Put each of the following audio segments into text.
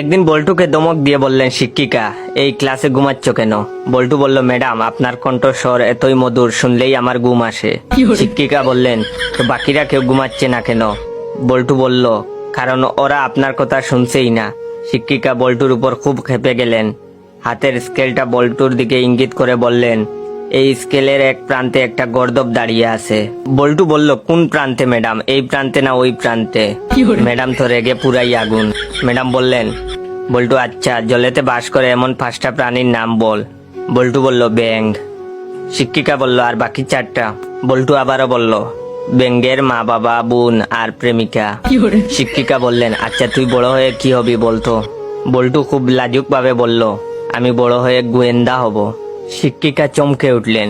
একদিন বল্টুকে ধমক দিয়ে বললেন শিক্ষিকা, এই ক্লাসে ঘুমাচ্ছ কেন? বল্টু বলল, ম্যাডাম আপনার কণ্ঠস্বর এতই মধুর, শুনলেই আমার ঘুম আসে। শিক্ষিকা বললেন, তো বাকিরা কেউ ঘুমাচ্ছে না কেন? বল্টু বলল, কারণ ওরা আপনার কথা শুনছেই না। শিক্ষিকা বল্টুর উপর খুব ক্ষেপে গেলেন। হাতের স্কেলটা বল্টুর দিকে ইঙ্গিত করে বললেন, এই স্কেলের এক প্রান্তে একটা গর্দভ দাঁড়িয়ে আছে। বল্টু বলল, কোন প্রান্তে ম্যাডাম? এই প্রান্তে না ওই প্রান্তে? ম্যাডাম তো রেগে পুরাই আগুন। ম্যাডাম বললেন, বল্টু আচ্ছা, জলেতে বাস করে এমন 5টা প্রাণীর নাম বল। বল্টু বলল, ব্যাঙ। শিক্ষিকা বলল, আর বাকি 4টা? বল্টু আবারও বলল, ব্যাঙের মা, বাবা, বোন আর প্রেমিকা। শিক্ষিকা বললেন, আচ্ছা তুই বড় হয়ে কি হবি বলতো? বল্টু খুব লাজুক ভাবে বলল, আমি বড় হয়ে গোয়েন্দা হব। শিক্ষিকা চমকে উঠলেন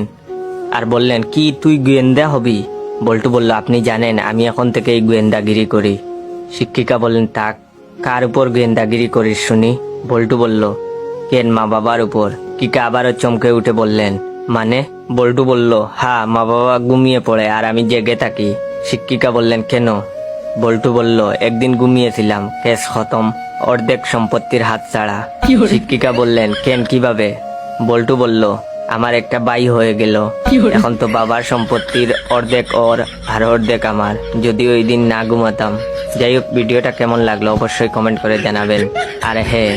আর বললেন, কি তুই গোয়েন্দা হবি? বল্টু বলল, আপনি জানেন আমি এখন থেকেই গোয়েন্দাগিরি করি। শিক্ষিকা বললেন, তা কার উপর গোয়েন্দাগিরি করিস শুনি? বল্টু বলল, কেন, মা বাবার উপর। শিক্ষিকা আবারও চমকে উঠে বললেন, মানে? বল্টু বলল, হ্যাঁ, মা বাবা ঘুমিয়ে পড়ে আর আমি জেগে থাকি। শিক্ষিকা বললেন, কেন? বল্টু বলল, একদিন ঘুমিয়েছিলাম, কেস খতম, অর্ধেক সম্পত্তির হাত ছাড়া। শিক্ষিকা বললেন, কেন, কিভাবে? বল্টু বলল, আমার একটা ভাই হয়ে গেল, এখন তো বাবার সম্পত্তির অর্ধেক ওর আর অর্ধেক আমার। যদি ওই দিন না ঘুমাতাম। যাই হোক, ভিডিওটা কেমন লাগলো অবশ্যই কমেন্ট করে জানাবেন। আর হ্যাঁ,